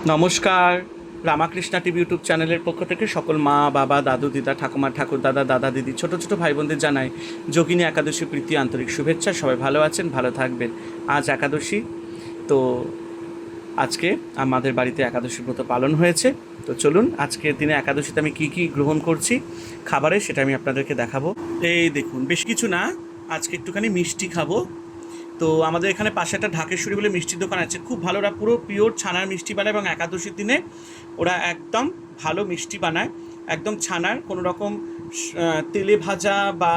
নমস্কার। Ramakrishna TV YouTube চ্যানেলের পক্ষ থেকে সকল মা বাবা দাদু দিদা ঠাকুমা ঠাকুর দাদা দাদা দিদি ছোট ছোট ভাই বোনদের জানাই যোগিনী একাদশী প্রীতি আন্তরিক শুভেচ্ছা। সবাই ভালো আছেন, ভালো থাকবেন। আজ একাদশী, তো আজকে আমাদের বাড়িতে একাদশী ব্রত পালন হয়েছে। তো চলুন আজকের দিনে একাদশীতে আমি কী কী গ্রহণ করছি খাবারে, সেটা আমি আপনাদেরকে দেখাবো। এই দেখুন, বেশ কিছু না, আজকে একটুখানি মিষ্টি খাবো। তো আমাদের এখানে পাশে একটা ঢাকেশ্বরী বলে মিষ্টির দোকান আছে, খুব ভালো, ওরা পুরো পিওর ছানার মিষ্টি বানায় এবং একাদশীর দিনে ওরা একদম ভালো মিষ্টি বানায়, একদম ছানার, কোনো রকম তেলে ভাজা বা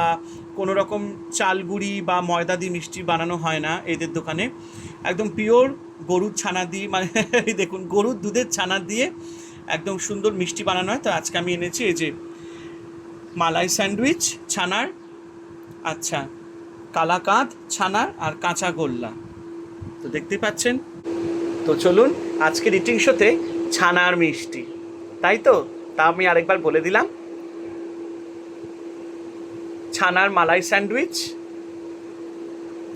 কোনো রকম চালগুড়ি বা ময়দা দিয়ে মিষ্টি বানানো হয় না এদের দোকানে। একদম পিওর গরুর ছানা দিয়ে, মানে এই দেখুন, গরুর দুধের ছানা দিয়ে একদম সুন্দর মিষ্টি বানানো হয়। তো আজকে আমি এনেছি এই যে মালাই স্যান্ডউইচ ছানার, আচ্ছা, কালাকাঁদ ছানার আর কাঁচা গোল্লা, তো দেখতেই পাচ্ছেন। তো চলুন আজকের ইটিং শোতে ছানার মিষ্টি, তাই তো? তা আমি আরেকবার বলে দিলাম, ছানার মালাই স্যান্ডউইচ,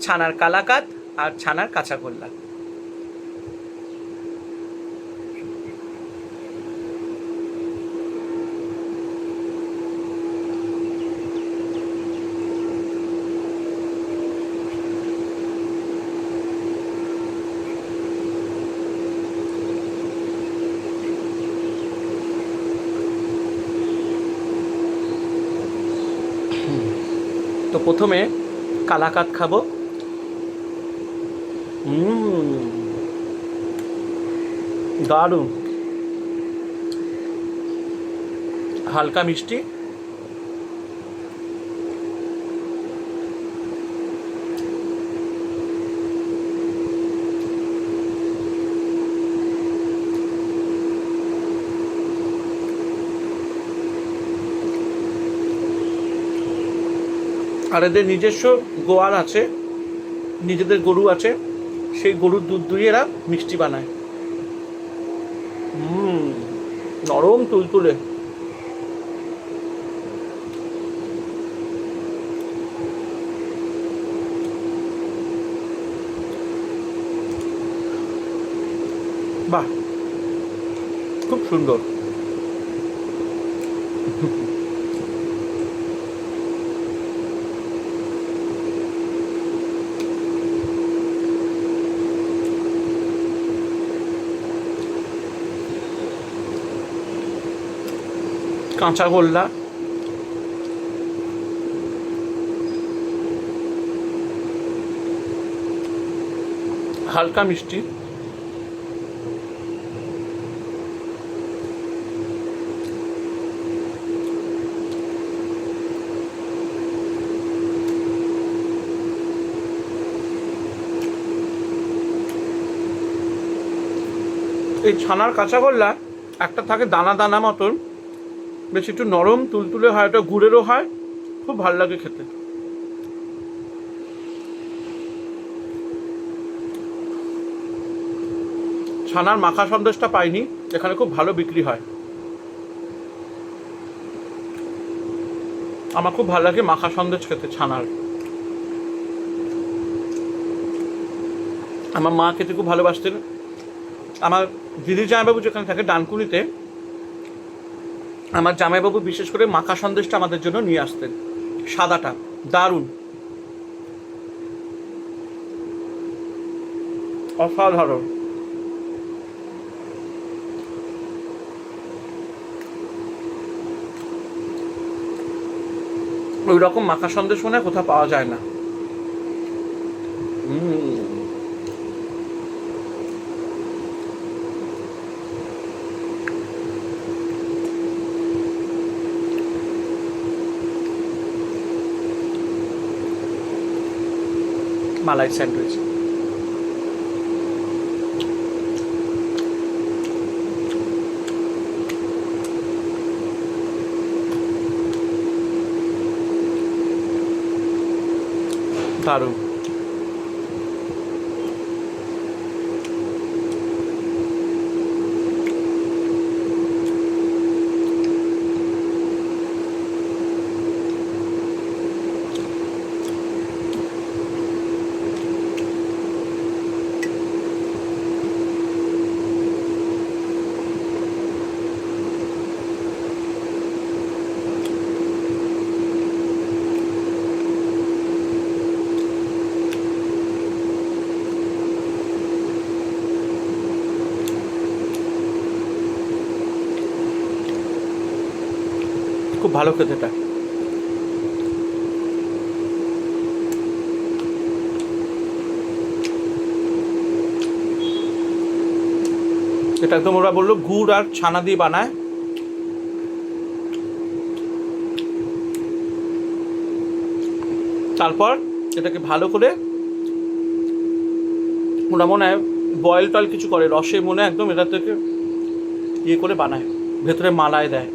ছানার কালাকাঁদ আর ছানার কাঁচা গোল্লা। তো প্রথমে কালাকাঁদ খাবো। দারুণ, হালকা মিষ্টি, আর এদের নিজস্ব গোয়াল আছে, নিজেদের গরু আছে, সেই গরুর দুধ দুই এরা মিষ্টি বানায়। নরম তুলতুলে, বাহ, খুব সুন্দর। কাঁচা গোল্লা, হালকা মিষ্টি, এই ছানার কাঁচাগোল্লা একটা থাকে দানা দানা মতন, বেশ একটু নরম তুলতুলে হয়, ওটা গুড়েরও হয়, খুব ভালো লাগে খেতে। ছানার মাখা সন্দেশটা পাইনি, এখানে খুব ভালো বিক্রি হয়। আমার খুব ভালো লাগে মাখা সন্দেশ খেতে ছানার। আমার মা খেতে খুব ভালোবাসতেন। আমার দিদি জামাইবাবু যেখানে থাকে ডানকুনিতে, আমার জামাইবাবু বিশেষ করে মাখা সন্দেশটা আমাদের জন্য নিয়ে আসতেন, সাদাটা, দারুণ, অসাধারণ। ওই রকম মাখা সন্দেশ মনে হয় কোথাও পাওয়া যায় না। মালাই স্যান্ডউইচ, দারুণ। খুব ভালো খেতে এটা। এটা একদম ওরা বললো গুড় আর ছানা দিয়ে বানায়। তারপর এটাকে ভালো করে ওরা মনে হয় বয়েল টয়েল কিছু করে, রসে মনে হয় একদম এটা থেকে ইয়ে করে বানায়, ভেতরে মালায় দেয়।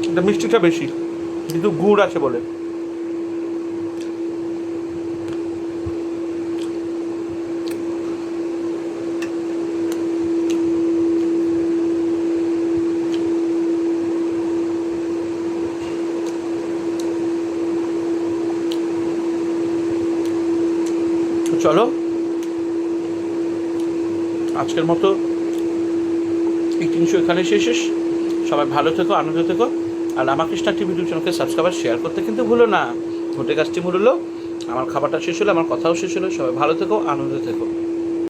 এটা মিষ্টিটা বেশি, কিন্তু গুড় আছে বলে। চলো আজকের মতো এই 300 এখানে শেষ। সবাই ভালো থেকো, আনন্দ থেকো। আর রামাকৃষ্ণা টিভি ইউটিউব চ্যানেলকে সাবস্ক্রাইব আর শেয়ার করতে কিন্তু ভুলো না। ঘটে গাছটি মূল্য, আমার খাবারটা শেষ হলো, আমার কথাও শেষ হলো। সবাই ভালো থেকো, আনন্দ থেকো।